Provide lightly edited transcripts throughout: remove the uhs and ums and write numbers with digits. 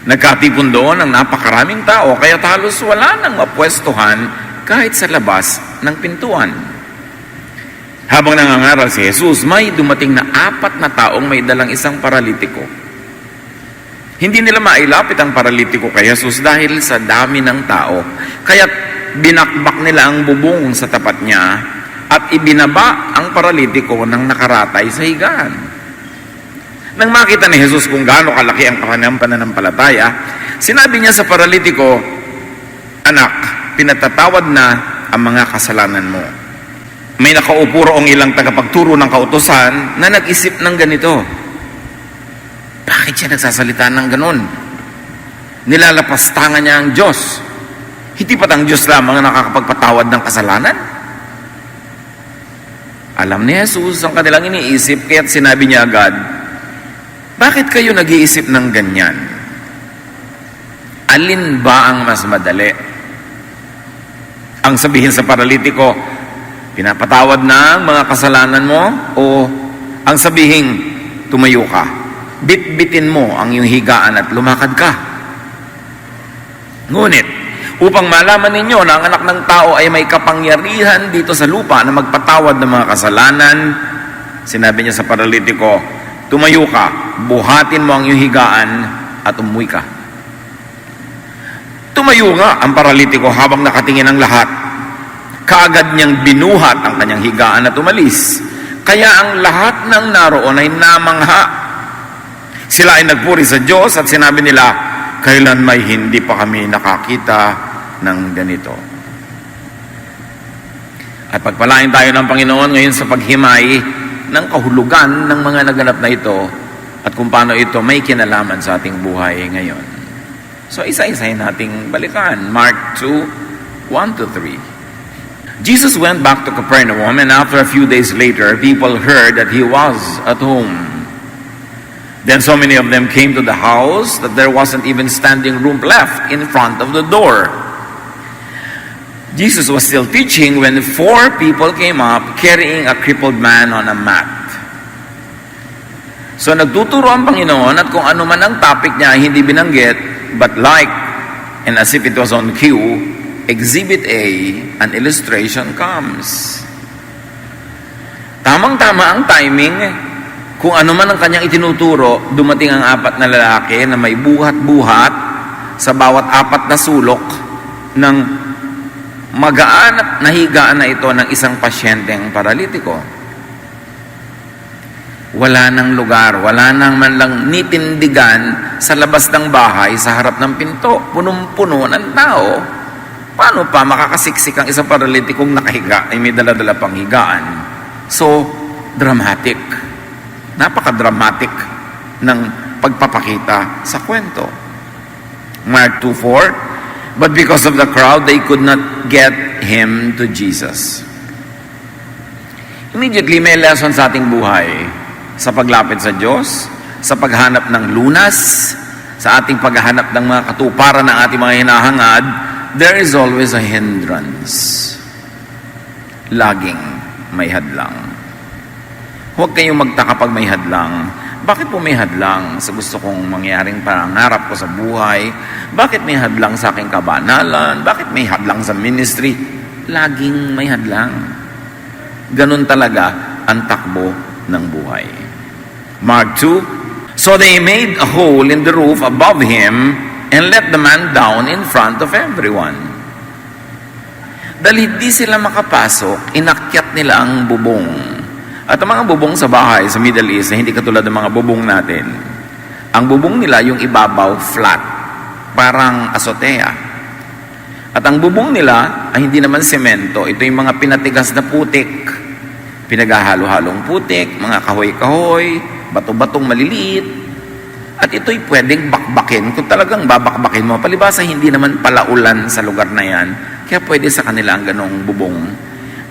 Nagkatipon doon ang napakaraming tao, kaya halos wala nang mapwestuhan kahit sa labas ng pintuan. Habang nangangaral si Jesus, may dumating na 4 na taong may dalang isang paralitiko. Hindi nila mailapit ang paralitiko kay Jesus dahil sa dami ng tao. Kaya binakbak nila ang bubong sa tapat niya at ibinaba ang paralitiko ng nakaratay sa higaan. Nang makita ni Jesus kung gaano kalaki ang kanyang pananampalataya, sinabi niya sa paralitiko, "Anak, pinatatawad na ang mga kasalanan mo." May nakaupo roong ilang tagapagturo ng kautusan na nag-isip ng ganito, bakit siya nagsasalita ng ganon? Nilalapastangan niya ang Diyos. Hindi ba't ang Diyos lamang ang nakakapagpatawad ng kasalanan? Alam ni Jesus ang kanilang iniisip, kaya't sinabi niya agad, bakit kayo nag-iisip ng ganyan? Alin ba ang mas madali? Ang sabihin sa paralitiko, pinapatawad na ang mga kasalanan mo, o ang sabihing, tumayo ka, bitbitin mo ang iyong higaan at lumakad ka? Ngunit, upang malaman ninyo na ang anak ng tao ay may kapangyarihan dito sa lupa na magpatawad ng mga kasalanan, sinabi niya sa paralitiko, tumayo ka, buhatin mo ang iyong higaan at umuwi ka. Tumayo nga ang paralitiko habang nakatingin ang lahat. Kaagad niyang binuhat ang kanyang higaan at umalis. Kaya ang lahat ng naroon ay namangha. Sila ay nagpuri sa Diyos at sinabi nila, kailan may hindi pa kami nakakita ng ganito. At pagpalain tayo ng Panginoon ngayon sa paghimay ng kahulugan ng mga naganap na ito at kung paano ito may kinalaman sa ating buhay ngayon. So isa-isahin nating balikan. Mark 2, 1-3. Jesus went back to Capernaum, and after a few days later, people heard that he was at home. Then so many of them came to the house that there wasn't even standing room left in front of the door. Jesus was still teaching when 4 people came up carrying a crippled man on a mat. So nagtuturo ang Panginoon at kung ano man ang topic niya hindi binanggit, but like, and as if it was on cue, Exhibit A, an illustration comes. Tamang-tama ang timing. Kung ano man ang kanyang itinuturo, dumating ang 4 na lalaki na may buhat-buhat sa bawat 4 na sulok ng magaan at nahigaan na ito ng isang pasyenteng paralitiko. Wala nang lugar, wala nang man lang nitindigan sa labas ng bahay, sa harap ng pinto, punong-puno ng tao. Paano pa makakasiksik ang isang paralitikong nakahiga ay may dala-dala pang higaan? So, dramatic. Napaka-dramatic ng pagpapakita sa kwento. Mark 2:4, but because of the crowd, they could not get him to Jesus. Immediately, may lesson sa ating buhay sa paglapit sa Diyos, sa paghanap ng lunas, sa ating paghahanap ng mga katuparan ng ating mga hinahangad. There is always a hindrance. Laging may hadlang. Huwag kayong magtaka pag may hadlang. Bakit po may hadlang sa gusto kong mangyaring pangarap ko sa buhay? Bakit may hadlang sa aking kabanalan? Bakit may hadlang sa ministry? Laging may hadlang. Ganun talaga ang takbo ng buhay. Mark 2, so they made a hole in the roof above him and let the man down in front of everyone. Dahil hindi sila makapasok, inakyat nila ang bubong. At ang mga bubong sa bahay sa Middle East, hindi katulad ng mga bubong natin. Ang bubong nila, yung ibabaw, flat. Parang azotea. At ang bubong nila, ay hindi naman semento. Ito yung mga pinatigas na putik. Pinaghahalo-halong putik, mga kahoy-kahoy, bato-batong maliliit. At ito'y pwedeng bakbakin kung talagang babakbakin mo. Palibasa, hindi naman palaulan sa lugar na yan. Kaya pwede sa kanila ang ganong bubong.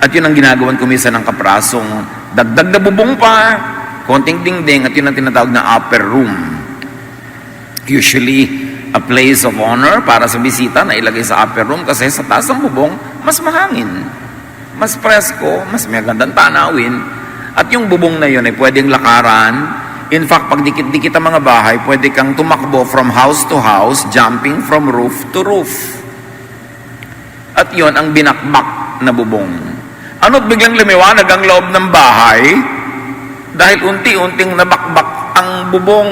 At yun ang ginagawan ko minsan ng kaprasong dagdag na bubong pa, konting dingding, at yun ang tinatawag na upper room. Usually, a place of honor para sa bisita na ilagay sa upper room kasi sa taas ng bubong, mas mahangin, mas presko, mas may gandang tanawin. At yung bubong na yun ay pwedeng lakaran, In fact, pag dikit-dikit ang mga bahay, pwede kang tumakbo from house to house, jumping from roof to roof. At yon ang binakbak na bubong. Ano't biglang lumiwanag ang loob ng bahay dahil unti-unting nabakbak ang bubong.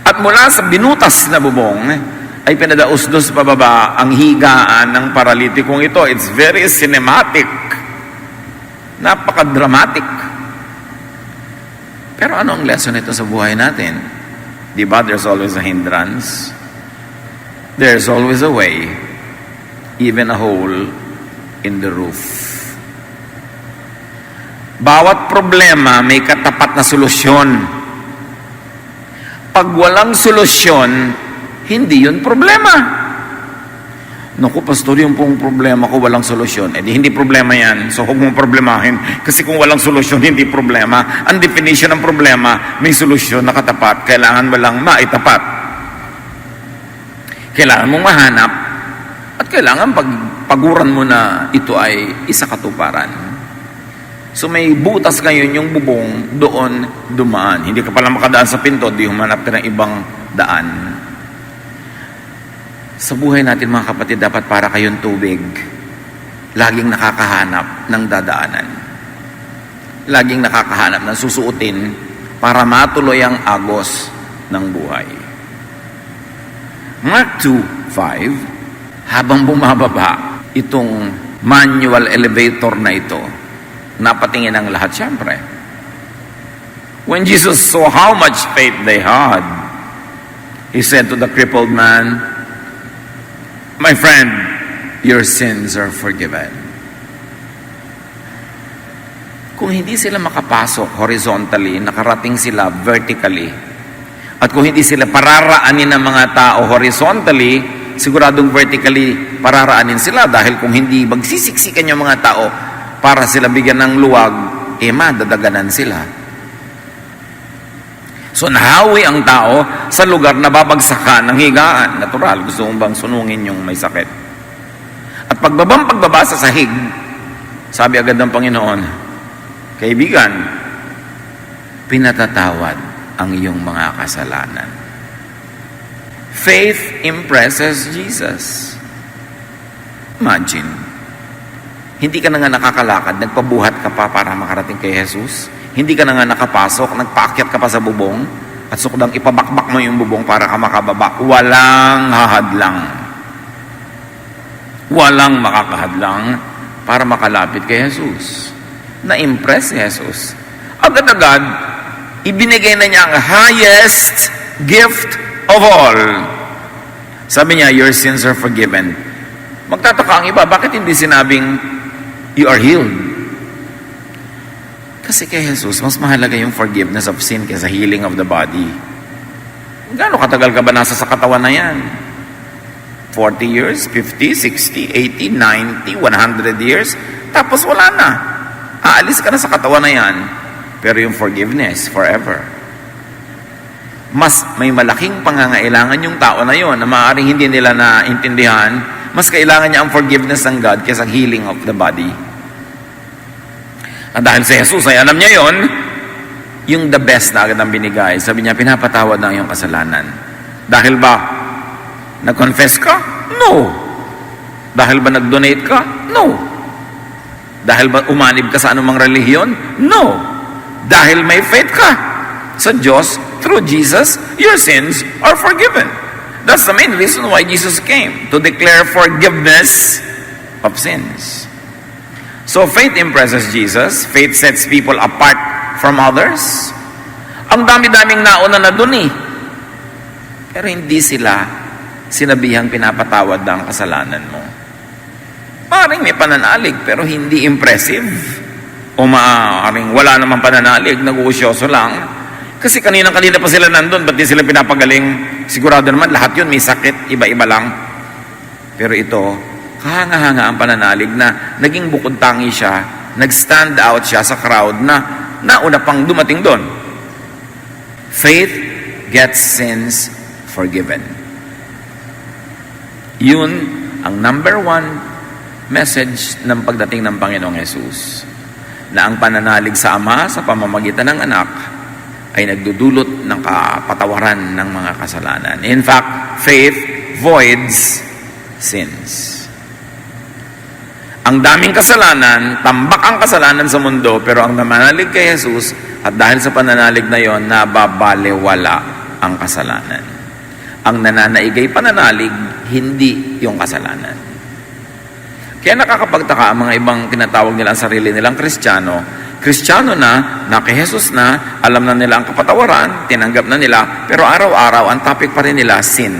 At mula sa binutas na bubong, ay pinadausdos pababa ang higaan ng paralitikong ito. It's very cinematic. Napaka-dramatic. Pero ano ang lesson nito sa buhay natin? Di ba, there's always a hindrance. There's always a way, even a hole in the roof. Bawat problema may katapat na solusyon. Pag walang solusyon, hindi yun problema. Naku, pastor, yung pong problema ko walang solusyon. Hindi problema yan. So, huwag mong problemahin. Kasi kung walang solusyon, hindi problema. Ang definition ng problema, may solusyon na katapat. Kailangan mo lang maitapat. Kailangan mong mahanap. At kailangan paguran mo na ito ay isa katuparan. So, may butas ngayon yung bubong, doon dumaan. Hindi ka pala makadaan sa pinto, di humanap ka ng ibang daan. Sa buhay natin, mga kapatid, dapat para kayong tubig. Laging nakakahanap ng dadaanan. Laging nakakahanap ng susuotin para matuloy ang agos ng buhay. Mark 2:5, habang bumababa itong manual elevator na ito, napatingin ang lahat siyempre. When Jesus saw how much faith they had, He said to the crippled man, "My friend, your sins are forgiven." Kung hindi sila makapasok horizontally, nakarating sila vertically. At kung hindi sila pararaanin ng mga tao horizontally, siguradong vertically pararaanin sila dahil kung hindi magsisiksikan yung mga tao para sila bigyan ng luwag, madadaganan sila. So nahawi ang tao sa lugar na babagsakan ng higaan. Natural, gusto mong bang sunungin yung may sakit. At pagbaba sa sahig, sabi agad ng Panginoon, kaibigan, pinatatawad ang iyong mga kasalanan. Faith impresses Jesus. Imagine, hindi ka na nga nakakalakad, nagpabuhat ka pa para makarating kay Jesus. Hindi ka na nga nakapasok, nagpaakyat ka pa sa bubong, at sukdang ipabakbak mo yung bubong para ka makababa. Walang hahadlang. Walang makakahadlang para makalapit kay Jesus. Na-impress si Jesus. Agad-agad, ibinigay na niya ang highest gift of all. Sabi niya, your sins are forgiven. Magtataka ang iba, bakit hindi sinabing, you are healed? Kasi kay Jesus, mas mahalaga yung forgiveness of sin kaysa healing of the body. Gaano katagal ka ba nasa sa katawan na yan? 40 years, 50, 60, 80, 90, 100 years? Tapos wala na. Aalis ka na sa katawan na yan. Pero yung forgiveness, forever. Mas may malaking pangangailangan yung tao na yon na maaaring hindi nila naintindihan. Mas kailangan niya ang forgiveness ng God kaysa healing of the body. At dahil si Jesus ay alam niya yon, yung the best na agad ang binigay. Sabi niya, pinapatawad na ang iyong kasalanan. Dahil ba nag-confess ka? No. Dahil ba nag-donate ka? No. Dahil ba umanib ka sa anumang relihiyon? No. Dahil may faith ka sa Diyos, through Jesus, your sins are forgiven. That's the main reason why Jesus came, to declare forgiveness of sins. So faith impresses Jesus. Faith sets people apart from others. Ang dami-daming nauna na dun eh. Pero hindi sila sinabihang pinapatawad ang kasalanan mo. Maaaring may pananalig pero hindi impressive. O maaaring wala namang pananalig, nag-uusyoso lang. Kasi kanina pa sila nandun, ba't di sila pinapagaling? Sigurado naman lahat yun may sakit, iba-iba lang. Pero ito, kahanga-hanga ang pananalig na naging bukod tangi siya, nag-stand out siya sa crowd na nauna pang dumating doon. Faith gets sins forgiven. Yun ang number one message ng pagdating ng Panginoong Jesus. na ang pananalig sa Ama sa pamamagitan ng anak ay nagdudulot ng kapatawaran ng mga kasalanan. In fact, faith voids sins. Ang daming kasalanan, tambak ang kasalanan sa mundo, pero ang namanalig kay Jesus, at dahil sa pananalig na yon, nababalewala ang kasalanan. Ang nananaigay pananalig, hindi yung kasalanan. Kaya nakakapagtaka ang mga ibang tinatawag nila ang sarili nilang Kristiyano. Kristiyano na kay Jesus na, alam na nila ang kapatawaran, tinanggap na nila, pero araw-araw ang topic pa rin nila, sin.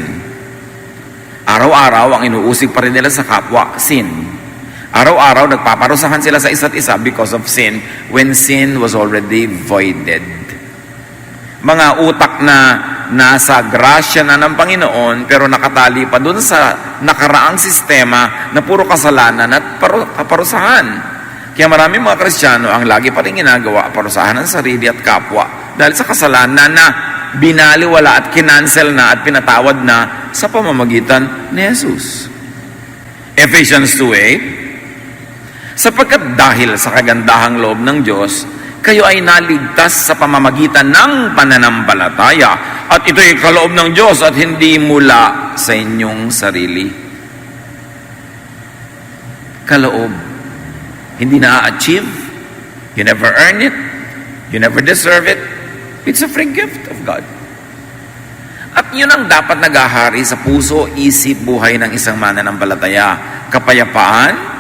Araw-araw ang inuusig pa rin nila sa kapwa, sin. Araw-araw nagpaparusahan sila sa isa't isa because of sin when sin was already voided. Mga utak na nasa grasya na ng Panginoon pero nakatali pa dun sa nakaraang sistema na puro kasalanan at parusahan. Kaya maraming mga Kristiyano ang lagi pa rin ginagawa, parusahan ng sarili at kapwa dahil sa kasalanan na binaliwala at kinansel na at pinatawad na sa pamamagitan ni Jesus. Ephesians 2:8, sapagkat dahil sa kagandahang loob ng Diyos, kayo ay naligtas sa pamamagitan ng pananampalataya. At ito'y kaloob ng Diyos at hindi mula sa inyong sarili. Kaloob. Hindi na-achieve. You never earn it. You never deserve it. It's a free gift of God. At yun ang dapat nagahari sa puso, isip, buhay ng isang mananampalataya. Kapayapaan,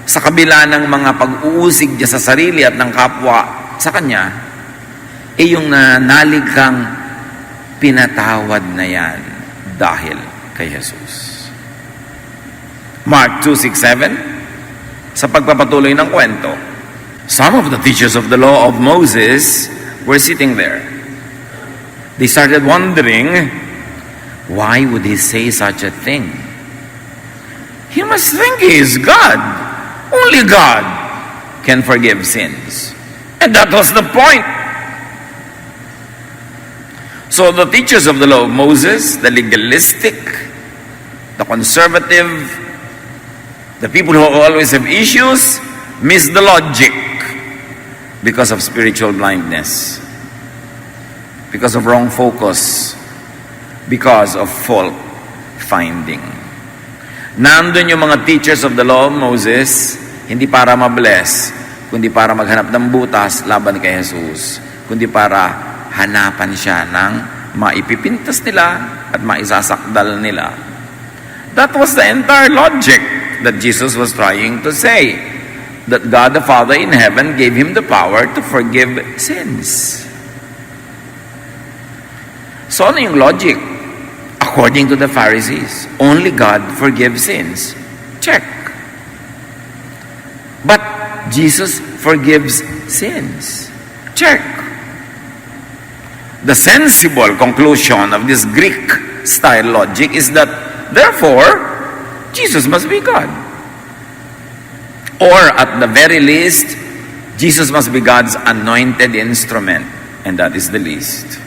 sa kabila ng mga pag-uusig niya sa sarili at ng kapwa sa kanya, yung nanalig kang pinatawad na yan dahil kay Jesus. Mark 2:6-7, sa pagpapatuloy ng kwento, some of the teachers of the law of Moses were sitting there. They started wondering, why would he say such a thing? He must think he is God. Only God can forgive sins. And that was the point. So the teachers of the law of Moses, the legalistic, the conservative, the people who always have issues, miss the logic because of spiritual blindness, because of wrong focus, because of fault finding. Nandun yung mga teachers of the law of Moses, hindi para mabless, kundi para maghanap ng butas laban kay Jesus, kundi para hanapan siya ng maipipintas nila at maisasakdal nila. That was the entire logic that Jesus was trying to say, that God the Father in heaven gave him the power to forgive sins. So ano yung logic? According to the Pharisees, only God forgives sins. Check. But Jesus forgives sins. Check. The sensible conclusion of this Greek-style logic is that, therefore, Jesus must be God. Or, at the very least, Jesus must be God's anointed instrument, and that is the least.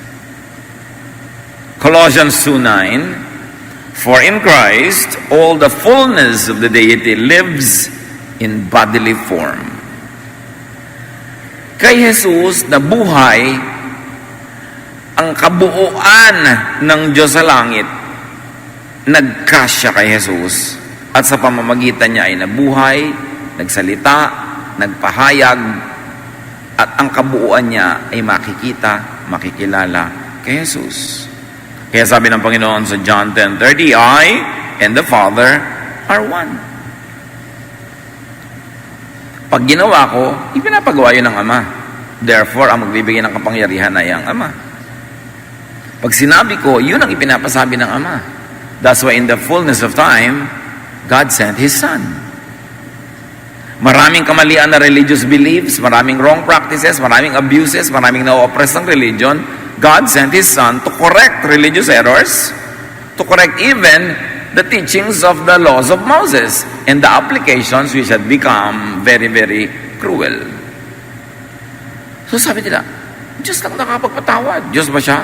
Colossians 2:9, for in Christ all the fullness of the deity lives in bodily form. Kay Jesus na buhay ang kabuuan ng Diyos sa langit, nagkasya kay Jesus at sa pamamagitan niya ay nabuhay, nagsalita, nagpahayag, at ang kabuuan niya ay makikita, makikilala kay Jesus. Kaya sabi ng Panginoon sa John 10:30, I and the Father are one. Pag ginawa ko, ipinapagawa yun ng Ama. Therefore, ang magbibigay ng kapangyarihan ay ang Ama. Pag sinabi ko, yun ang ipinapasabi ng Ama. That's why in the fullness of time, God sent His Son. Maraming kamalian na religious beliefs, maraming wrong practices, maraming abuses, maraming na-oppress ng religion. God sent His Son to correct religious errors, to correct even the teachings of the laws of Moses and the applications which had become very, very cruel. So sabi nila, Diyos lang nakapagpatawad. Diyos ba siya?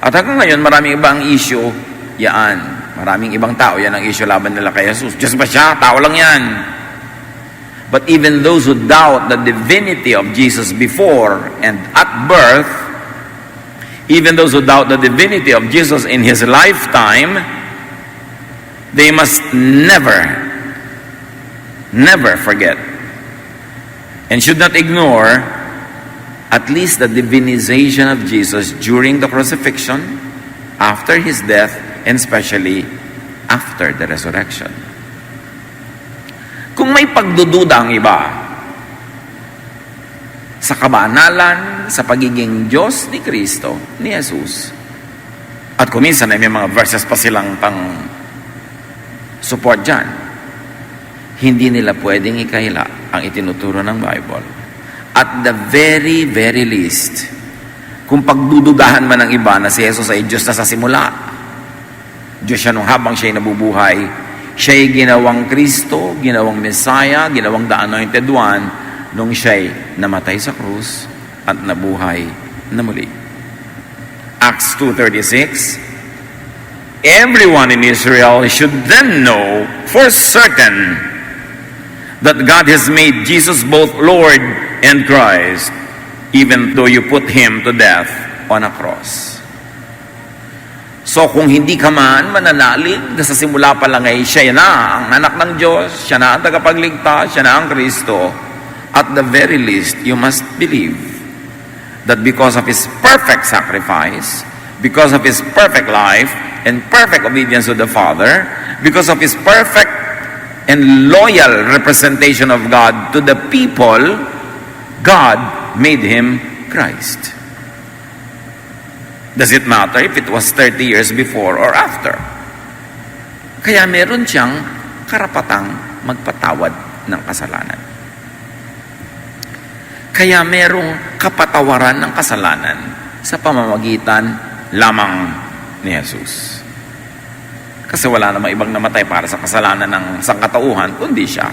At hanggang ngayon, maraming ibang issue, yan. Maraming ibang tao, yan ang issue laban nila kay Jesus. Diyos ba siya? Tao lang yan. But even those who doubt the divinity of Jesus before and at birth, even those who doubt the divinity of Jesus in his lifetime, they must never forget and should not ignore at least the divinization of Jesus during the crucifixion, after his death, and especially after the resurrection. Kung may pagdududa ang iba sa kabanalan, sa pagiging Diyos ni Kristo, ni Jesus, at kuminsan ay may mga verses pa silang pang support dyan, hindi nila pwedeng ikaila ang itinuturo ng Bible. At the very, very least, kung pagdududahan man ng iba na si Jesus ay Diyos na sa simula, Diyos siya nung habang siya'y nabubuhay, siya'y ginawang Kristo, ginawang Messiah, ginawang the Anointed One, nung siya'y namatay sa krus at nabuhay na muli. Acts 2:36, everyone in Israel should then know for certain that God has made Jesus both Lord and Christ, even though you put him to death on a cross. So kung hindi ka man mananalig na sa simula pa lang ay siya na ang anak ng Diyos, siya na ang tagapagligtas, siya na ang Kristo, at the very least, you must believe that because of his perfect sacrifice, because of his perfect life and perfect obedience to the Father, because of his perfect and loyal representation of God to the people, God made him Christ. Does it matter if it was 30 years before or after? Kaya meron siyang karapatang magpatawad ng kasalanan. Kaya merong kapatawaran ng kasalanan sa pamamagitan lamang ni Jesus. Kasi wala namang ibang namatay para sa kasalanan ng sangkatauhan, kundi siya.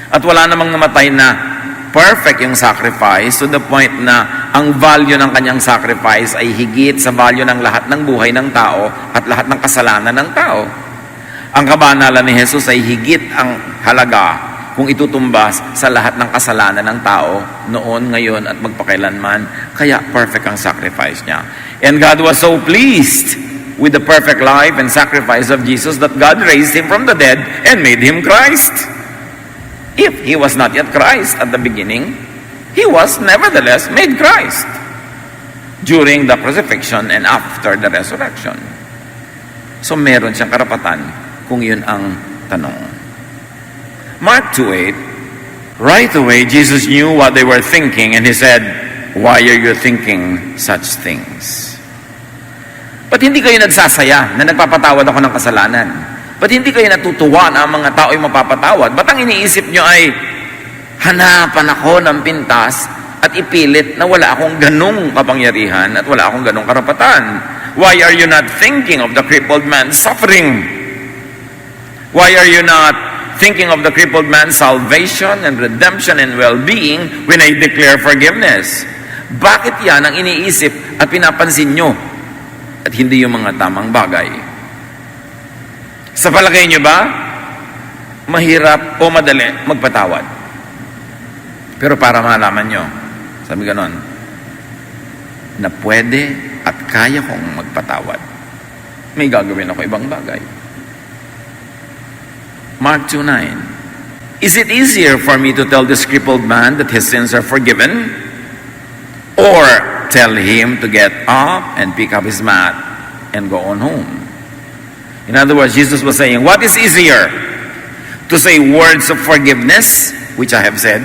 At wala namang namatay na perfect yung sacrifice to the point na ang value ng kanyang sacrifice ay higit sa value ng lahat ng buhay ng tao at lahat ng kasalanan ng tao. Ang kabanalan ni Jesus ay higit ang halaga kung itutumbas sa lahat ng kasalanan ng tao noon, ngayon at magpakailanman. Kaya perfect ang sacrifice niya. And God was so pleased with the perfect life and sacrifice of Jesus that God raised him from the dead and made him Christ. If he was not yet Christ at the beginning, he was nevertheless made Christ during the crucifixion and after the resurrection. So meron siyang karapatan kung yun ang tanong. Mark 2:8, right away Jesus knew what they were thinking and he said, why are you thinking such things? Ba't hindi kayo nagsasaya na nagpapatawad ako ng kasalanan? Ba't hindi kayo natutuwa na ang mga tao'y mapapatawad? Ba't ang iniisip nyo ay hanapan ako ng pintas at ipilit na wala akong ganong kapangyarihan at wala akong ganong karapatan? Why are you not thinking of the crippled man suffering? Why are you not thinking of the crippled man's salvation and redemption and well-being when I declare forgiveness? Bakit yan ang iniisip at pinapansin nyo at hindi yung mga tamang bagay? Sa palagay nyo ba, mahirap o madali magpatawad? Pero para malaman nyo, sabi ganon, na pwede at kaya kong magpatawad, may gagawin ako ibang bagay. Mark 2:9, is it easier for me to tell this crippled man that his sins are forgiven, or tell him to get up and pick up his mat and go on home? In other words, Jesus was saying, what is easier? To say words of forgiveness, which I have said,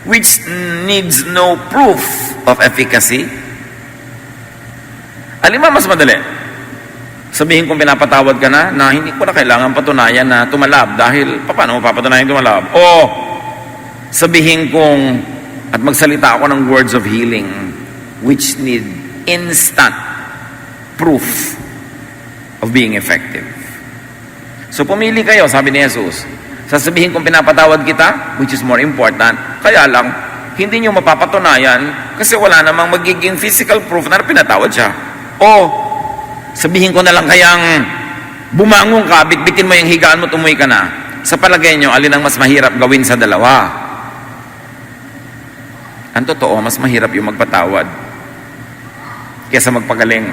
which needs no proof of efficacy? Alin ba mas madali? Sabihin kong pinapatawad ka na hindi ko na kailangan patunayan na tumalab dahil paano mo papatunayan tumalab? O sabihin kong at magsalita ako ng words of healing which need instant proof of being effective. So pumili kayo, sabi ni Jesus. Sasabihin kong pinapatawad kita, which is more important, kaya lang, hindi nyo mapapatunayan kasi wala namang magiging physical proof na pinatawad siya. O, sabihin ko na lang kayang bumangon ka, bitbitin mo yung higaan mo, tumuwi ka na. Sa palagay nyo, alin ang mas mahirap gawin sa dalawa? Ang totoo, mas mahirap yung magpatawad kaysa magpagaling.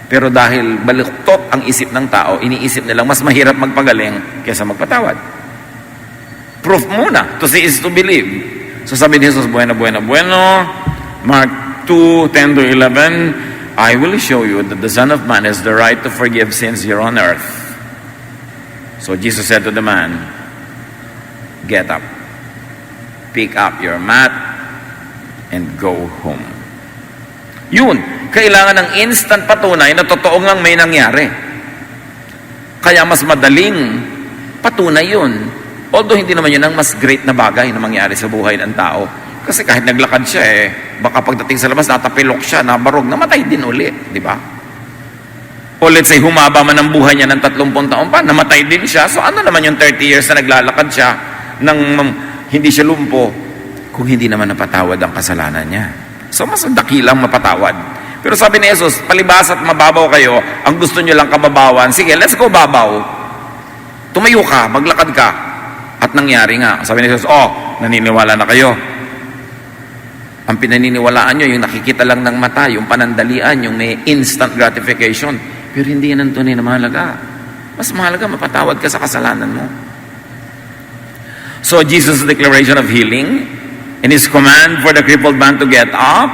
Pero dahil baluktot ang isip ng tao, iniisip nilang mas mahirap magpagaling kaysa magpatawad. Proof muna. To see is to believe. So sabi ni Jesus, bueno, Mark 2:10 to 11, I will show you that the Son of Man has the right to forgive sins here on earth. So Jesus said to the man, get up, pick up your mat, and go home. Yun, kailangan ng instant patunay na totoo ngang may nangyari. Kaya mas madaling patunay yun. Although hindi naman yun ang mas great na bagay na mangyari sa buhay ng tao. Kasi kahit naglakad siya baka pagdating sa labas, natapilok siya, nabarog, namatay din uli. Di ba? O let's say, humaba man ang buhay niya ng 30 taon pa, namatay din siya. So ano naman yung 30 years na naglalakad siya nang hindi siya lumpo kung hindi naman napatawad ang kasalanan niya. So mas dakilang mapatawad. Pero sabi ni Jesus, palibas at mababaw kayo, ang gusto nyo lang kababawan, sige, let's go babaw. Tumayo ka, maglakad ka. At nangyari nga. Sabi ni Jesus, naniniwala na kayo. Ang pinaniniwalaan nyo, yung nakikita lang ng mata, yung panandalian, yung may instant gratification. Pero hindi yan ang tunay na mahalaga. Mas mahalaga, mapatawad ka sa kasalanan mo. So Jesus' declaration of healing, and his command for the crippled man to get up,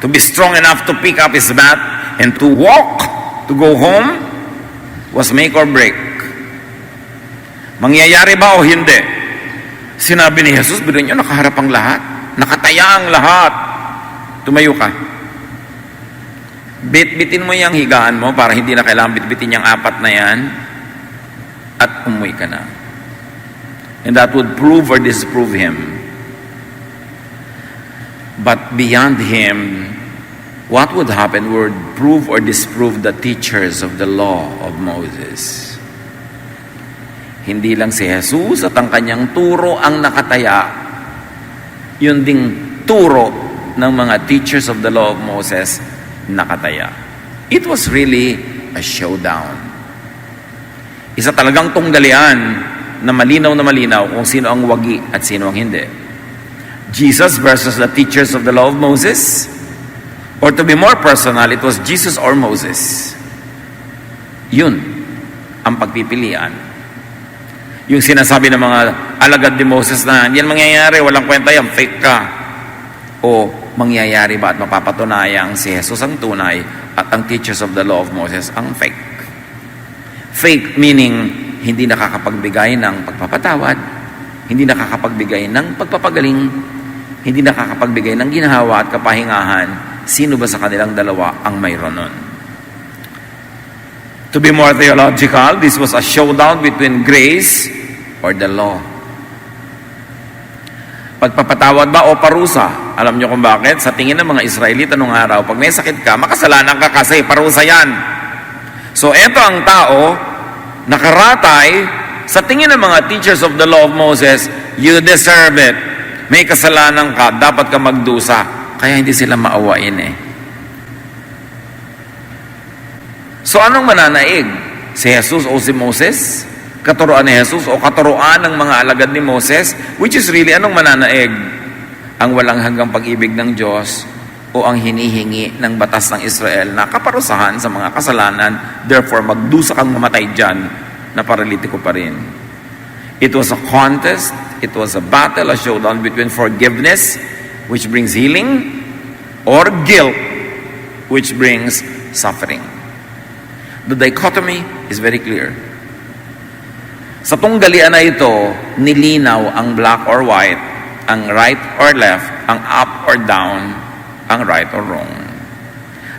to be strong enough to pick up his mat, and to walk, to go home, was make or break. Mangyayari ba o hindi? Sinabi ni Jesus, bilhin nyo, nakaharap ang lahat. Nakataya ang lahat. Tumayo ka. Bit-bitin mo yung higaan mo para hindi na kailangan bit-bitin yung 4 na yan at umuwi ka na. And that would prove or disprove him. But beyond him, what would happen would prove or disprove the teachers of the law of Moses. Hindi lang si Jesus at ang kanyang turo ang nakataya, yun ding turo ng mga teachers of the law of Moses nakataya. It was really a showdown. Isa talagang tunggalian na malinaw kung sino ang wagi at sino ang hindi. Jesus versus the teachers of the law of Moses, or to be more personal, it was Jesus or Moses. Yun ang pagpipilian. Yung sinasabi ng mga alagad ni Moses na yan mangyayari, walang kwenta yan, fake ka. O mangyayari ba at mapapatunayang si Jesus ang tunay at ang teachers of the law of Moses ang fake. Fake meaning hindi nakakapagbigay ng pagpapatawad, hindi nakakapagbigay ng pagpapagaling, hindi nakakapagbigay ng ginhawa at kapahingahan. Sino ba sa kanilang dalawa ang mayroon nun? To be more theological, this was a showdown between grace or the law. Pagpapatawad ba o parusa? Alam niyo kung bakit? Sa tingin ng mga Israelita nung araw, pag may sakit ka, makasalanan ka kasi, parusa yan. So eto ang tao, nakaratay, sa tingin ng mga teachers of the law of Moses, you deserve it. May kasalanan ka, dapat ka magdusa. Kaya hindi sila maawain So anong mananaig? Si Jesus o si Moses? Katuruan ni Jesus o katuruan ng mga alagad ni Moses? Which is really, anong mananaig? Ang walang hanggang pag-ibig ng Diyos o ang hinihingi ng batas ng Israel na kaparusahan sa mga kasalanan, therefore magdusa kang mamatay dyan na paralitiko pa rin. It was a contest, it was a battle, a showdown between forgiveness, which brings healing, or guilt, which brings suffering. The dichotomy is very clear. Sa tunggalian na ito, nilinaw ang black or white, ang right or left, ang up or down, ang right or wrong.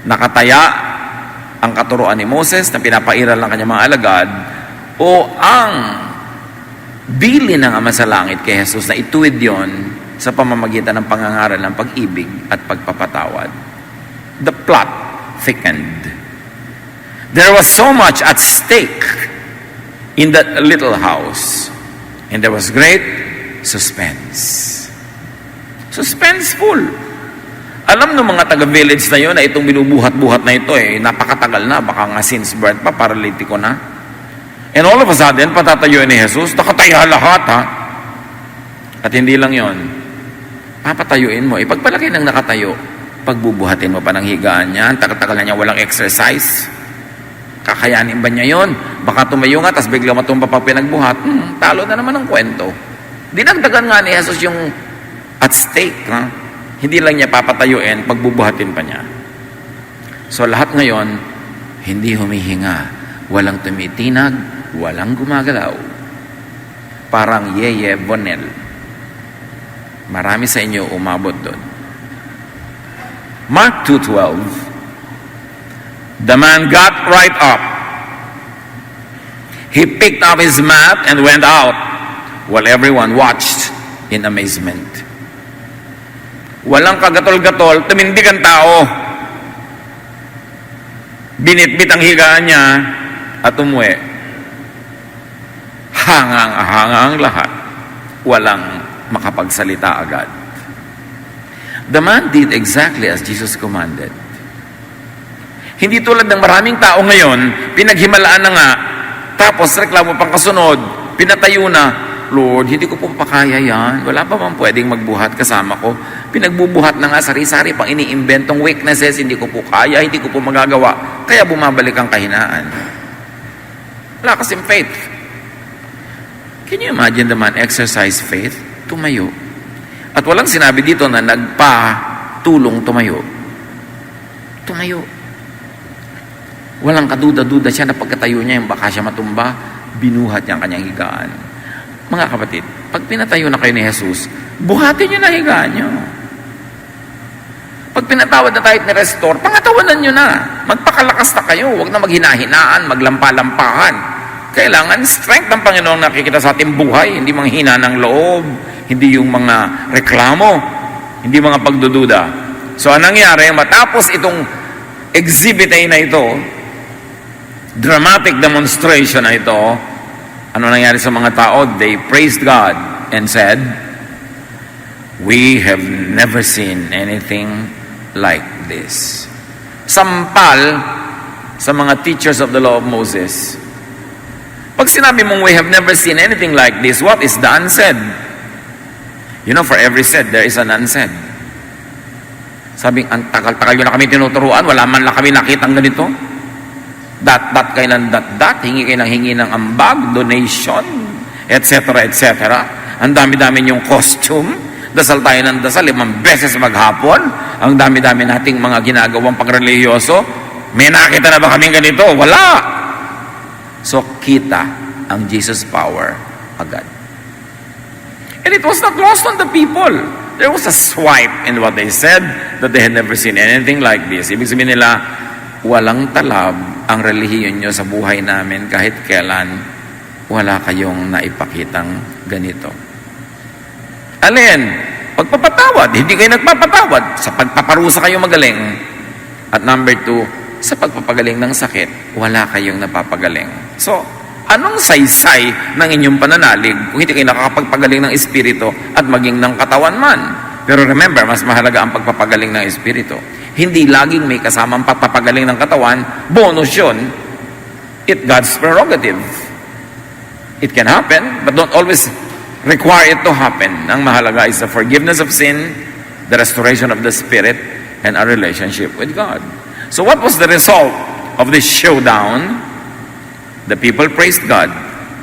Nakataya ang katuruan ni Moses na pinapairal ng kanyang mga alagad o ang bili ng Ama sa Langit kay Jesus na ituwid yon sa pamamagitan ng pangangaral ng pag-ibig at pagpapatawad. The plot thickened. There was so much at stake in that little house. And there was great suspense. Suspenseful. Alam ng mga taga-village na yun na itong binubuhat-buhat na ito napakatagal na, baka nga since birth pa, paralitiko na. And all of a sudden, patatayuin ni Jesus, nakataya lahat, ha? At hindi lang yon, papatayuin mo. Ipagpalagay ng nakatayo, pagbubuhatin mo pa ng higaan niya, tagal-tagal na niya walang exercise. Kakayanin ba niya yon? Baka tumayo nga, tapos bigla matumba pa pinagbuhat. Talo na naman ang kwento. Dinagdagan nga ni Jesus yung at stake. Ha? Hindi lang niya papatayuin, pagbubuhatin pa niya. So lahat ngayon, hindi humihinga. Walang tumitinag, walang gumagalaw. Parang Yeye Bonel. Marami sa inyo umabot doon. Mark 2:12. The man got right up. He picked up his mat and went out while everyone watched in amazement. Walang kagatol-gatol, tumindig ang tao. Binitbit ang higaan niya at umuwi. Hangang-hangang lahat. Walang makapagsalita agad. The man did exactly as Jesus commanded. Hindi tulad ng maraming tao ngayon, pinaghimalaan na nga, tapos reklamo pang kasunod, pinatayo na, Lord, hindi ko po pakaya yan. Wala pa bang pwedeng magbuhat kasama ko? Pinagbubuhat na nga, sari-sari pang iniimbentong weaknesses, hindi ko po kaya, hindi ko po magagawa. Kaya bumabalik ang kahinaan. Wala kasing faith. Can you imagine the man exercise faith? Tumayo. At walang sinabi dito na nagpa-tulong tumayo. Tumayo. Walang kaduda-duda siya na pagkatayo niya, yung baka siya matumba, binuhat niya ang kanyang higaan. Mga kapatid, pag pinatayo na kayo ni Jesus, buhatin niyo na higaan niyo. Pag pinatawad na tayo at ni-restore, pangatawanan niyo na. Magpakalakas na kayo, huwag na maghinahinaan, maglampa-lampahan. Kailangan strength ng Panginoon nakikita sa ating buhay, hindi mga hina ng loob, hindi yung mga reklamo, hindi mga pagdududa. So, anong nangyari? Matapos itong exhibit na ito, dramatic demonstration na ito, ano nangyari sa mga tao? They praised God and said, "We have never seen anything like this." Sampal sa mga teachers of the law of Moses. Pag sinabi mong we have never seen anything like this, what is the unsaid? You know, for every said, there is an unsaid. Sabing, ang tagal-tagal yun na kami tinuturuan, wala man lang kami nakitang ganito. Dat kailan dat, hingi kayo ng hingi ng ambag, donation, etc., etc. Ang dami-dami yung costume, dasal tayo ng dasal, 5 beses maghapon, ang dami-dami nating mga ginagawang pagreliyoso. May nakita na ba kaming ganito? Wala! So, kita ang Jesus power agad. And it was not lost on the people. There was a swipe in what they said that they had never seen anything like this. Ibig sabihin nila, walang talab ang relihiyon nyo sa buhay namin kahit kailan wala kayong naipakitang ganito. Alin? Pagpapatawad. Hindi kayo nagpapatawad. Sa pagpaparusa kayo magaling. At number 2, sa pagpapagaling ng sakit, wala kayong napapagaling. So, anong saysay ng inyong pananalig kung hindi kayo nakakapagpagaling ng espiritu at maging ng katawan man? Pero remember, mas mahalaga ang pagpapagaling ng espiritu. Hindi laging may kasamang pagpapagaling ng katawan, bonus yun. It's God's prerogative. It can happen, but don't always require it to happen. Ang mahalaga is the forgiveness of sin, the restoration of the spirit, and our relationship with God. So what was the result of this showdown? The people praised God.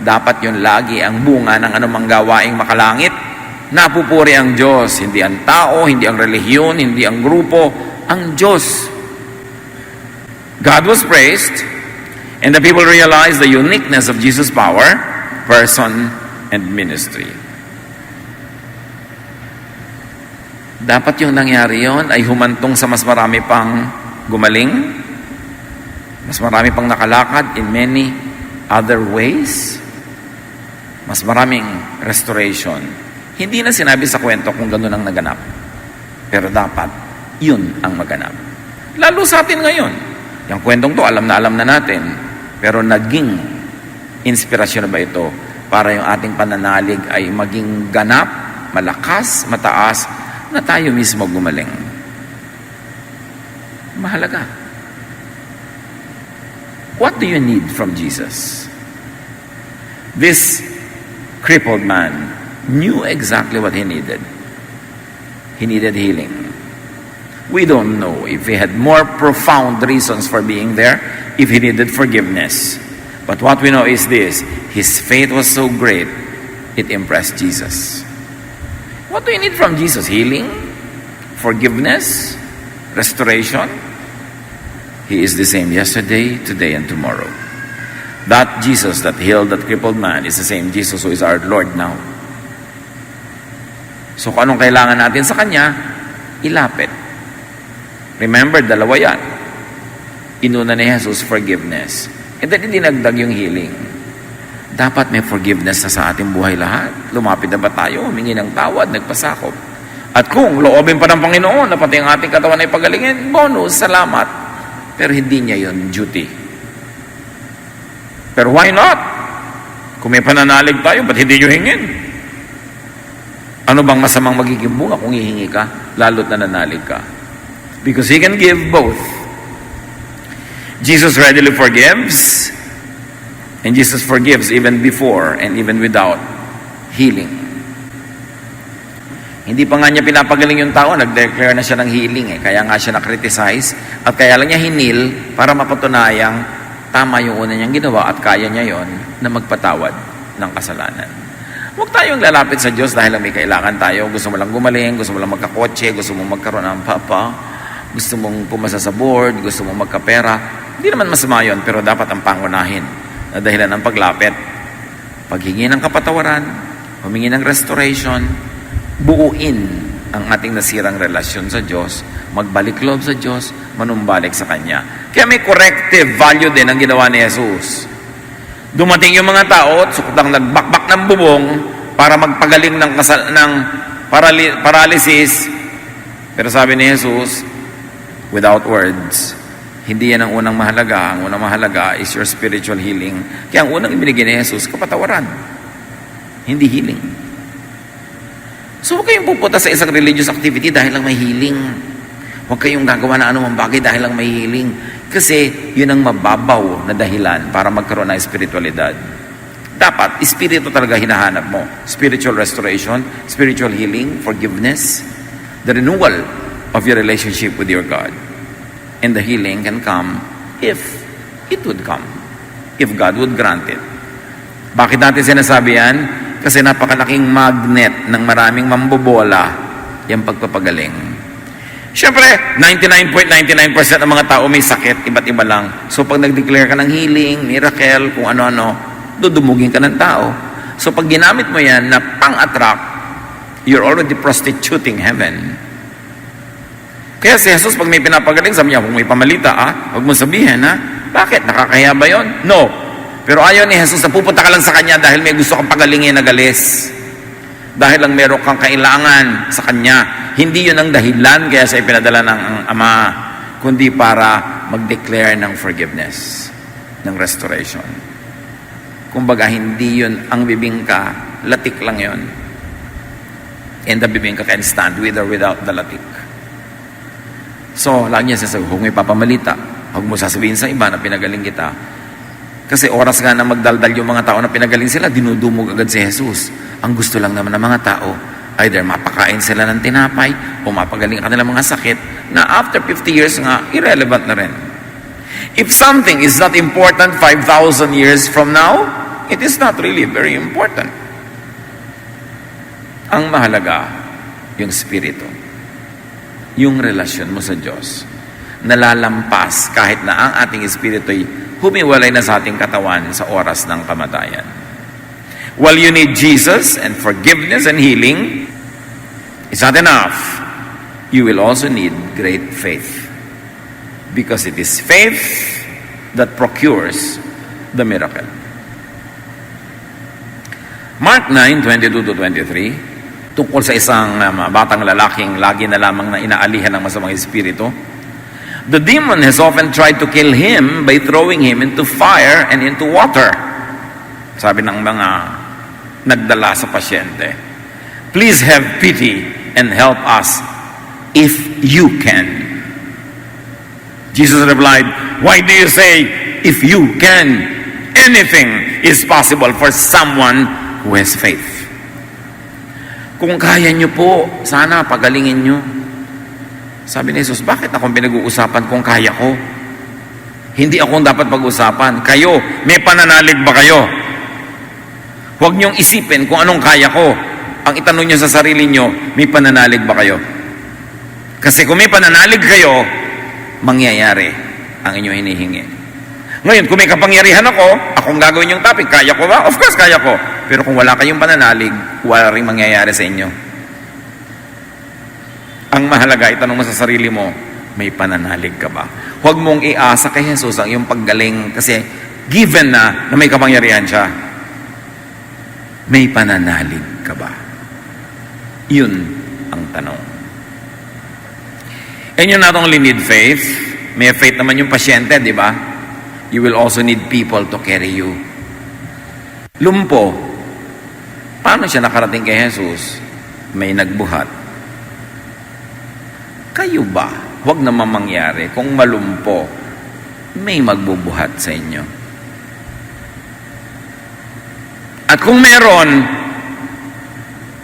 Dapat yun lagi ang bunga ng anumang gawaing makalangit. Napupuri ang Diyos, hindi ang tao, hindi ang relihiyon, hindi ang grupo, ang Diyos. God was praised, and the people realized the uniqueness of Jesus' power, person, and ministry. Dapat yung nangyari yon ay humantong sa mas marami pang gumaling, mas marami pang nakalakad in many other ways, mas maraming restoration. Hindi na sinabi sa kwento kung gano'n ang naganap. Pero dapat, yun ang maganap. Lalo sa atin ngayon. Yung kwentong to, alam na natin. Pero naging inspirasyon na ba ito para yung ating pananalig ay maging ganap, malakas, mataas, na tayo mismo gumaling. Mahalaga. What do you need from Jesus? This crippled man knew exactly what he needed. He needed healing. We don't know if he had more profound reasons for being there, if he needed forgiveness. But what we know is this: his faith was so great, it impressed Jesus. What do you need from Jesus? Healing? Forgiveness? Restoration? He is the same yesterday, today, and tomorrow. That Jesus that healed that crippled man is the same Jesus who is our Lord now. So kung anong kailangan natin sa Kanya, ilapit. Remember, dalawa yan. Inuna ni Jesus forgiveness. And then dinagdag yung healing. Dapat may forgiveness na sa ating buhay lahat. Lumapit na ba tayo? Humingi ng tawad, nagpasakop. At kung loobin pa ng Panginoon na pati ang ating katawan ay pagalingin, bonus, salamat. Pero hindi niya yun duty. Pero why not? Kung may pananalig tayo, ba't hindi nyo hingin? Ano bang masamang magiging bunga kung hihingi ka, lalo't nananalig ka? Because He can give both. Jesus readily forgives, and Jesus forgives even before and even without healing. Hindi pa nga niya pinapagaling yung tao, nag-declare na siya ng healing eh. Kaya nga siya na-criticize, at kaya lang niya hinil para mapatunayang tama yung una niyang ginawa at kaya niya yon na magpatawad ng kasalanan. Huwag tayong lalapit sa Diyos dahil may kailangan tayo. Gusto mo lang gumaling, gusto mo lang magkakotse, gusto mo magkaroon ng papa, gusto mong pumasa sa board, gusto mong magkapera. Hindi naman masama yun, pero dapat ang pangunahin na dahilan ng paglapit. Paghingi ng kapatawaran, humingi ng restoration, buuin ang ating nasirang relasyon sa Diyos, magbalik loob sa Diyos, manumbalik sa Kanya. Kaya may corrective value din ang ginawa ni Jesus. Dumating yung mga tao at sukutang nagbakbak ng bubong para magpagaling ng paralysis. Pero sabi ni Jesus, without words, hindi yan ang unang mahalaga. Ang unang mahalaga is your spiritual healing. Kaya ang unang ibinigay ni Jesus, kapatawaran. Hindi healing. So huwag kayong pupunta sa isang religious activity dahil lang may healing. Huwag kayong gagawa na anumang bagay dahil lang may healing. Kasi yun ang mababaw na dahilan para magkaroon ng espiritualidad. Dapat, espiritu talaga hinahanap mo. Spiritual restoration, spiritual healing, forgiveness, the renewal of your relationship with your God. And the healing can come if it would come. If God would grant it. Bakit natin sinasabi yan? Kasi napakalaking magnet ng maraming mambobola yung pagpapagaling. Siyempre, 99.99% ng mga tao may sakit, iba't iba lang. So pag nag-declare ka ng healing, miracle, kung ano-ano, dudumugin ka ng tao. So pag ginamit mo yan na pang-attract, you're already prostituting heaven. Kaya si Jesus, pag may pinapagaling, sabi niya, kung may pamalita, huwag mong sabihin, bakit? Nakakaya ba yon? No. Pero ayaw ni Jesus na pupunta ka lang sa Kanya dahil may gusto kang pagalingin na galis. Dahil lang meron kang kailangan sa Kanya. Hindi yun ang dahilan kaya sa ipinadala ng Ama, kundi para mag-declare ng forgiveness, ng restoration. Kumbaga, hindi yun ang bibingka, latik lang yun. And the bibingka can stand with or without the latik. So, lagi niya sasabi, kung may papamalita, huwag mo sasabihin sa iba na pinagaling kita. Kasi oras nga na magdaldal yung mga tao na pinagaling sila, dinudumog agad si Jesus. Ang gusto lang naman ng mga tao, either mapakain sila ng tinapay o mapagaling ang kanilang mga sakit na after 50 years nga, irrelevant na rin. If something is not important 5,000 years from now, it is not really very important. Ang mahalaga, yung spirito. Yung relasyon mo sa Diyos. Nalalampas kahit na ang ating espiritu ay humiwalay na sa ating katawan sa oras ng kamatayan. While you need Jesus and forgiveness and healing, it's not enough. You will also need great faith. Because it is faith that procures the miracle. Mark 9:22-23, tungkol sa isang batang lalaking lagi na lamang na inaalihan ng masamang espiritu. The demon has often tried to kill him by throwing him into fire and into water. Sabi ng mga nagdala sa pasyente, please have pity and help us if you can. Jesus replied, why do you say, if you can? anything is possible for someone who has faith. Kung kaya nyo po, sana pagalingin nyo. Sabi ni Jesus, bakit akong pinag-uusapan kung kaya ko? Hindi akong dapat pag-usapan. Kayo, may pananalig ba kayo? Huwag niyong isipin kung anong kaya ko. Ang itanong niyo sa sarili niyo, may pananalig ba kayo? Kasi kung may pananalig kayo, mangyayari ang inyong hinihingi. Ngayon, kung may kapangyarihan ako, akong gagawin yung topic, kaya ko ba? Of course, kaya ko. Pero kung wala kayong pananalig, wala rin mangyayari sa inyo. Ang mahalaga, itanong mo sa sarili mo, may pananalig ka ba? Huwag mong iasa kay Jesus ang iyong paggaling kasi given na may kapangyarihan siya. May pananalig ka ba? Yun ang tanong. And you not only need faith, may faith naman yung pasyente, di ba? You will also need people to carry you. Lumpo, paano siya nakarating kay Jesus? May nagbuhat. Kayo ba? Huwag naman mangyari kung malumpo, may magbubuhat sa inyo. At kung meron,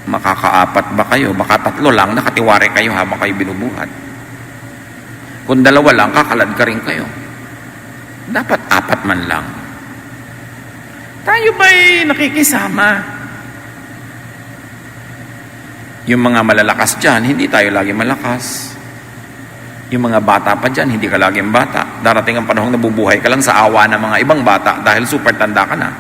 makakaapat ba kayo? Baka 3 lang, nakatiwari kayo habang kayo binubuhat. Kung 2 lang, kakalad ka rin kayo. Dapat 4 man lang. Tayo ba'y nakikisama? Yung mga malalakas dyan, hindi tayo lagi malakas. Yung mga bata pa dyan, hindi ka laging bata. Darating ang panahong nabubuhay ka lang sa awa ng mga ibang bata dahil super tanda ka na.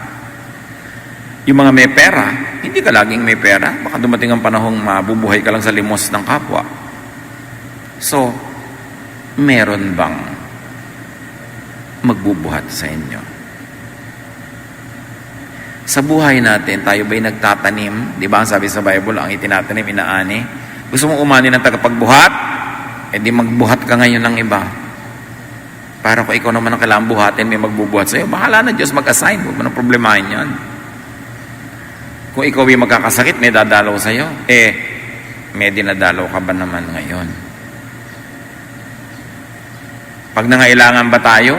Yung mga may pera, hindi ka laging may pera. Baka dumating ang panahong mabubuhay ka lang sa limos ng kapwa. So, meron bang magbubuhat sa inyo? Sa buhay natin, tayo ba'y nagtatanim? Di ba ang sabi sa Bible, ang itinatanim, inaani? Gusto mong umani ng tagapagbuhat? Eh di magbuhat ka ngayon ng iba. Para kung ikaw naman ang kailangan buhatin, may magbubuhat sa'yo. Bahala na Diyos mag-assign. Huwag mo nang problemahin yan. Kung ikaw ay magkakasakit, may dadalaw sa'yo. May dinadalaw ka ba naman ngayon? Pag nangailangan ba tayo,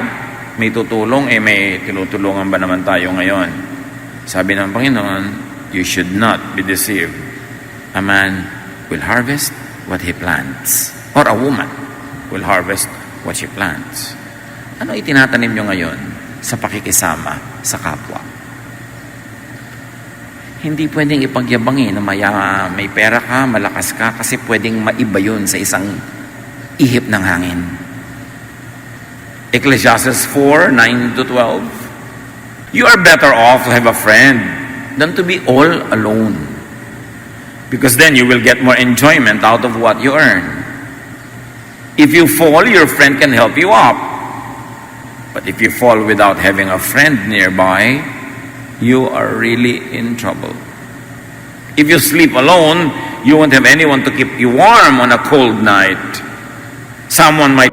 may tutulong, may tinutulungan ba naman tayo ngayon? Sabi ng Panginoon, you should not be deceived. A man will harvest what he plants. Or a woman will harvest what she plants. Ano itinatanim nyo ngayon sa pakikisama sa kapwa? Hindi pwedeng ipagyabangin na may pera ka, malakas ka, kasi pwedeng maiba yun sa isang ihip ng hangin. Ecclesiastes 4:9-12. You are better off to have a friend than to be all alone. Because then you will get more enjoyment out of what you earn. If you fall, your friend can help you up. But if you fall without having a friend nearby, you are really in trouble. If you sleep alone, you won't have anyone to keep you warm on a cold night. Someone might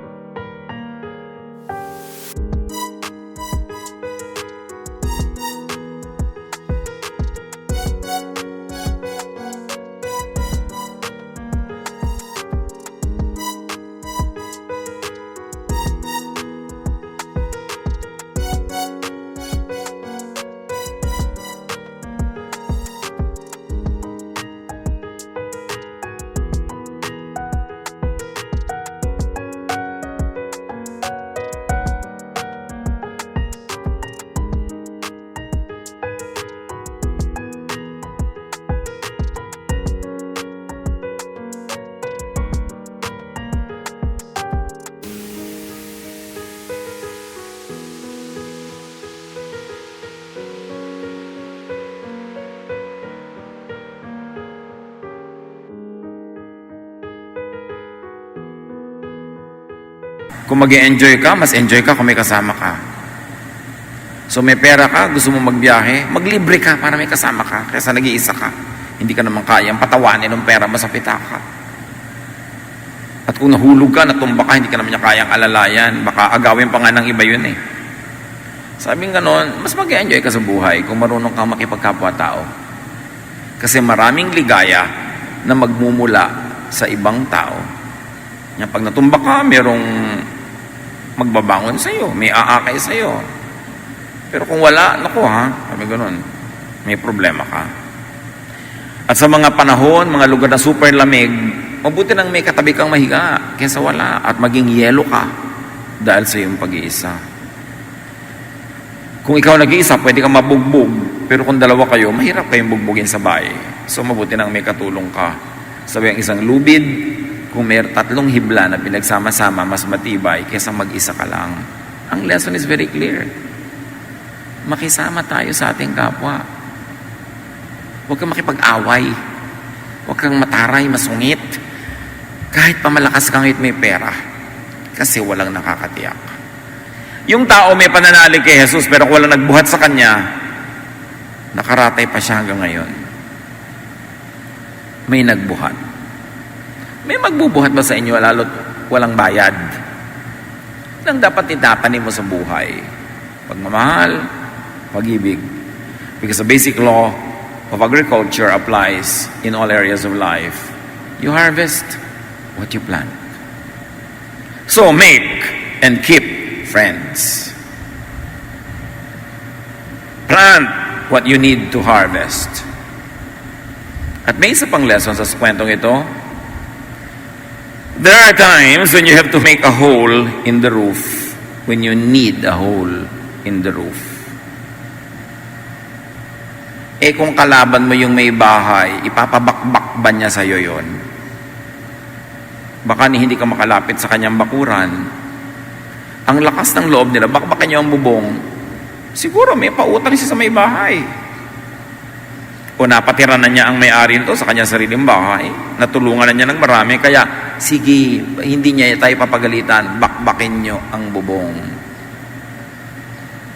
kung mag-enjoy ka, mas enjoy ka kung may kasama ka. So may pera ka, gusto mo magbiyahe, maglibre ka para may kasama ka, kaysa nag-iisa ka. Hindi ka naman kayang patawanin ng pera mo sa pitaka. At kung nahulog ka, natumba ka, hindi ka naman niya kayang alalayan, baka agawin pa nga ng iba yun eh. Sabing ganon, mas mag-enjoy ka sa buhay kung marunong kang makipagkapwa-tao. Kasi maraming ligaya na magmumula sa ibang tao. Pag natumba ka, merong magbabangon sa iyo, may aakay sa iyo. Pero kung wala, naku ha, sabi ganun, may problema ka. At sa mga panahon, mga lugar na super lamig, mabuti nang may katabi kang mahiga kaysa wala at maging yelo ka dahil sa iyong pag-iisa. Kung ikaw nag-iisa, pwede kang mabugbog. Pero kung dalawa kayo, mahirap kayong bugbugin sa bahay. So mabuti nang may katulong ka. Sabi ang isang lubid, kung may 3 hibla na pinagsama-sama, mas matibay kaysa mag-isa ka lang. Ang lesson is very clear. Makisama tayo sa ating kapwa. Huwag kang makipag-away. Huwag kang mataray, masungit. Kahit pa malakas kang may pera. Kasi walang nakakatiyak. Yung tao may pananalig kay Jesus pero kung walang nagbuhat sa kanya, nakaratay pa siya hanggang ngayon. May nagbuhat. May magbubuhat ba sa inyo lalo't walang bayad? Lang dapat itapanin mo sa buhay. Pagmamahal, pag-ibig. Because the basic law of agriculture applies in all areas of life. You harvest what you plant. So make and keep friends. Plant what you need to harvest. At may isa pang lesson sa kwentong ito. There are times when you have to make a hole in the roof, when you need a hole in the roof. Eh kung kalaban mo yung may bahay, ipapabakbak ba niya sa'yo yun? Baka hindi ka makalapit sa kanyang bakuran. Ang lakas ng loob nila, bakbakan niyo ang bubong. Siguro may pautang siya sa may bahay. O napatira na niya ang may-ari nito sa kanyang sariling bahay. Natulungan na niya ng marami. Kaya, sige, hindi niya tayo papagalitan. Bakbakin niyo ang bubong.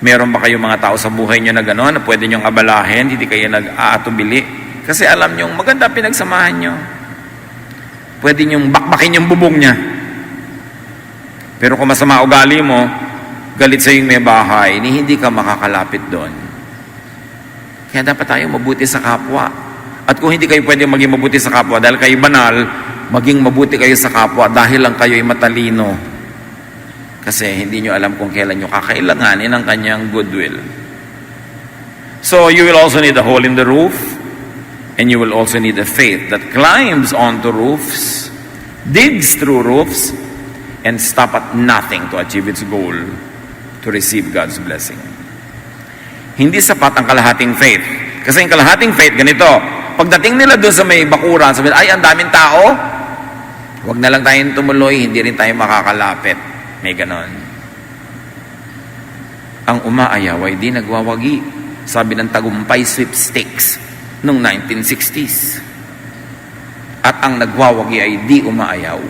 Meron ba kayong mga tao sa buhay niyo na gano'n na pwede niyong abalahin, hindi kayo nag-aatubili? Kasi alam niyo, maganda pinagsamahan niyo. Pwede niyong bakbakin yung bubong niya. Pero kung masama ugali mo, galit sa yung may bahay, hindi ka makakalapit doon. Kaya dapat tayo mabuti sa kapwa. At kung hindi kayo pwede maging mabuti sa kapwa dahil kayo banal, maging mabuti kayo sa kapwa dahil lang kayo ay matalino. Kasi hindi nyo alam kung kailan nyo kakailanganin ang kanyang goodwill. So you will also need a hole in the roof, and you will also need a faith that climbs onto roofs, digs through roofs, and stop at nothing to achieve its goal, to receive God's blessing. Hindi sapat ang kalahating faith. Kasi ang kalahating faith, ganito, pagdating nila doon sa may bakuran, sabi, ay, ang daming tao, huwag na lang tayong tumuloy, hindi rin tayo makakalapit. May ganon. Ang umaayaw ay di nagwawagi. Sabi ng tagumpay sweepstakes noong 1960s. At ang nagwawagi ay di umaayaw.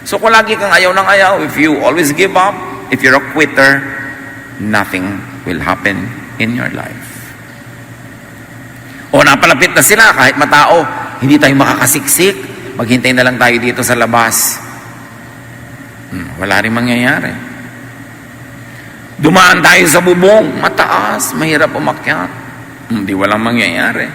So kung lagi kang ayaw ng ayaw, if you always give up, if you're a quitter, nothing will happen in your life. O napalapit na sila, kahit matao, hindi tayo makakasiksik, maghintay na lang tayo dito sa labas. Wala rin mangyayari. Dumaan tayo sa bubong, mataas, mahirap umakyat. Hindi walang mangyayari.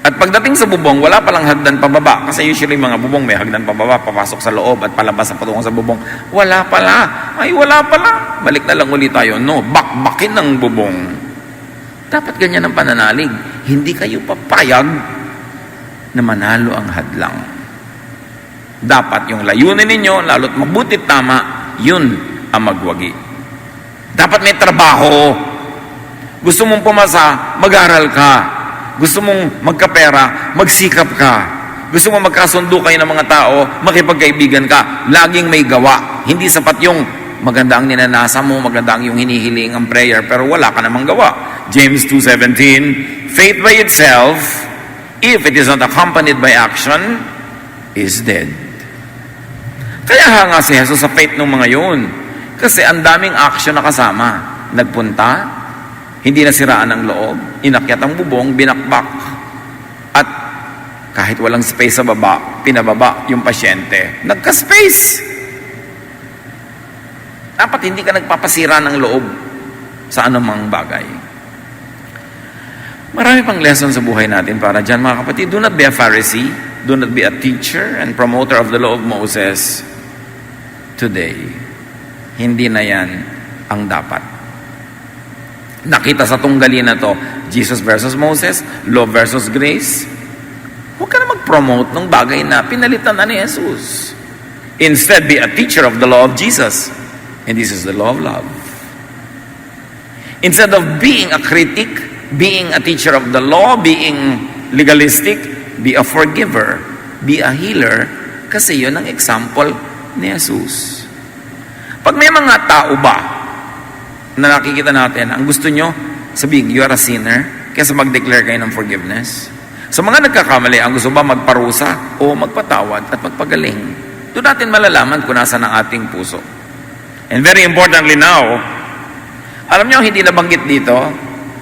At pagdating sa bubong, wala palang hagdan pababa. Kasi usually mga bubong may hagdan pababa, papasok sa loob at palabas sa patungo sa bubong. Wala pala. Ay, wala pala. Balik na lang ulit tayo. No, bakbakin ng bubong. Dapat ganyan ang pananalig. Hindi kayo papayag na manalo ang hadlang. Dapat yung layunin ninyo, lalo't mabutit tama, yun ang magwagi. Dapat may trabaho. Gusto mong pumasa, mag-aral ka. Gusto mong magkapera, magsikap ka. Gusto mong magkasundo kayo ng mga tao, makipagkaibigan ka. Laging may gawa. Hindi sapat yung maganda ang ninanasa mo, maganda ang yung hinihiling ang prayer, pero wala ka namang gawa. James 2:17, faith by itself, if it is not accompanied by action, is dead. Kaya hanga si Jesus sa faith ng mga yun. Kasi ang daming action na kasama. Nagpunta, hindi nasiraan ang loob, inakyat ang bubong, binakbak. At kahit walang space sa baba, pinababa yung pasyente. Nagka-space. Dapat hindi ka nagpapasira ng loob sa anumang bagay. Marami pang lesson sa buhay natin para dyan, mga kapatid. Do not be a Pharisee. Do not be a teacher and promoter of the law of Moses today. Hindi na yan ang dapat. nakita sa tunggali na to, Jesus versus Moses, law versus grace, huwag ka na mag-promote ng bagay na pinalitan na ni Jesus. Instead, be a teacher of the law of Jesus. And this is the law of love. Instead of being a critic, being a teacher of the law, being legalistic, be a forgiver, be a healer, kasi yun ang example ni Jesus. Pag may mga tao ba na nakikita natin, ang gusto nyo, sabihin, you are a sinner, kaysa mag-declare kayo ng forgiveness. Sa mga nagkakamali, ang gusto ba magparusa o magpatawad at magpagaling? Doon natin malalaman kung nasa ng ating puso. And very importantly now, alam nyo, hindi nabanggit dito,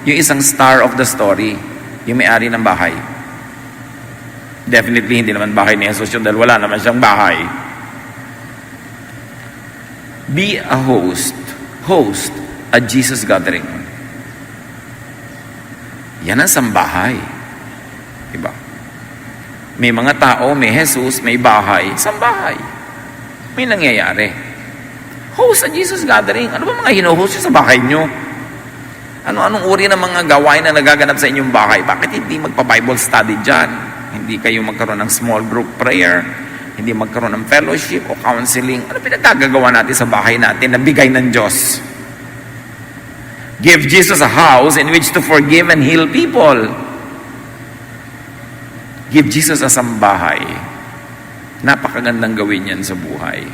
yung isang star of the story, yung may-ari ng bahay. Definitely, hindi naman bahay ni Jesus yun dahil wala naman siyang bahay. Be a host a Jesus gathering. Yan ang sambahay. Diba? May mga tao, may Jesus, may bahay, sambahay. May nangyayari. Host a Jesus gathering. Ano ba mga hino-host sa bahay nyo? Anong uri ng mga gawain na nagaganap sa inyong bahay? Bakit hindi magpa-Bible study dyan? Hindi kayo magkaroon ng small group prayer? Hindi magkaroon ng fellowship o counseling? Ano pinagkagagawa natin sa bahay natin na bigay ng Diyos? Give Jesus a house in which to forgive and heal people. Give Jesus a sambahay. Napakagandang gawin yan sa buhay.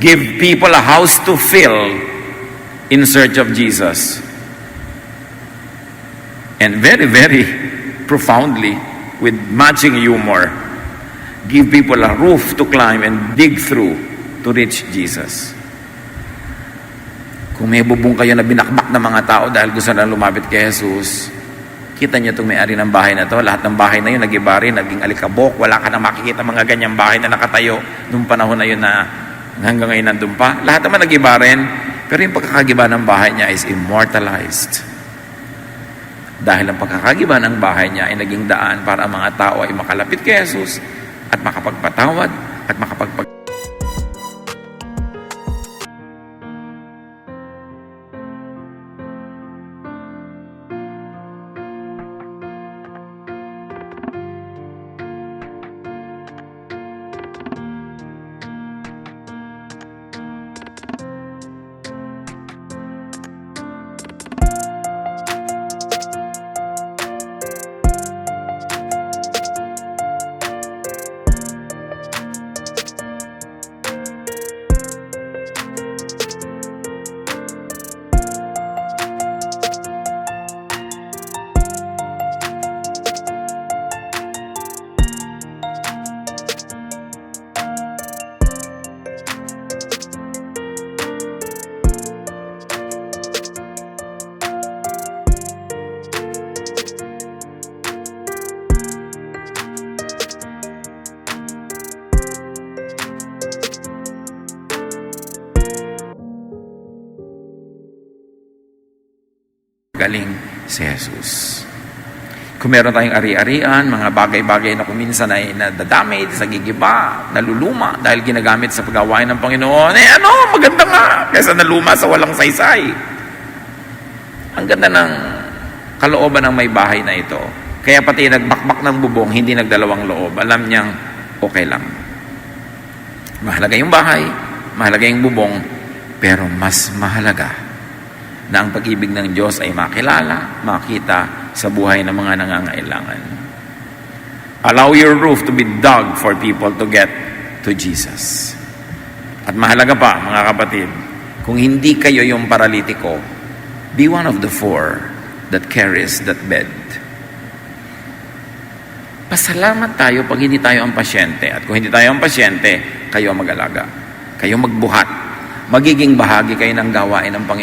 Give people a house to fill in search of Jesus. And very, very profoundly, with matching humor, give people a roof to climb and dig through to reach Jesus. Kung may bubong kayo na binakbak ng mga tao dahil gusto na lumapit kay Jesus, kita niyo itong may-ari ng bahay na to, lahat ng bahay na yun nag-iba rin, naging alikabok, wala ka na makikita mga ganyang bahay na nakatayo nung panahon na yun na hanggang ngayon nandun pa. Lahat naman nag-iba rin, pero yung pagkakagiba ng bahay niya is immortalized. Dahil ang pagkakagiba ng bahay niya ay naging daan para ang mga tao ay makalapit kay Jesus at makapagpatawad at makapagpag... Galing si Jesus. Kung meron tayong ari-arian, mga bagay-bagay na kuminsan ay nadadamage, sa gigiba, naluluma dahil ginagamit sa paggawain ng Panginoon, maganda nga kaysa naluma sa walang saysay. Ang ganda ng kalooban ng may bahay na ito. Kaya pati nagbakbak ng bubong, hindi nagdalawang loob. Alam niyang okay lang. Mahalaga yung bahay, mahalaga yung bubong, pero mas mahalaga na ang pag-ibig ng Diyos ay makilala, makita sa buhay ng mga nangangailangan. Allow your roof to be dug for people to get to Jesus. At mahalaga pa, mga kapatid, kung hindi kayo yung paralitiko, be one of the 4 that carries that bed. Pasalamat tayo pag hindi tayo ang pasyente. At kung hindi tayo ang pasyente, kayo ang mag-alaga. Kayo magbuhat. Magiging bahagi kayo ng gawain ng Panginoon.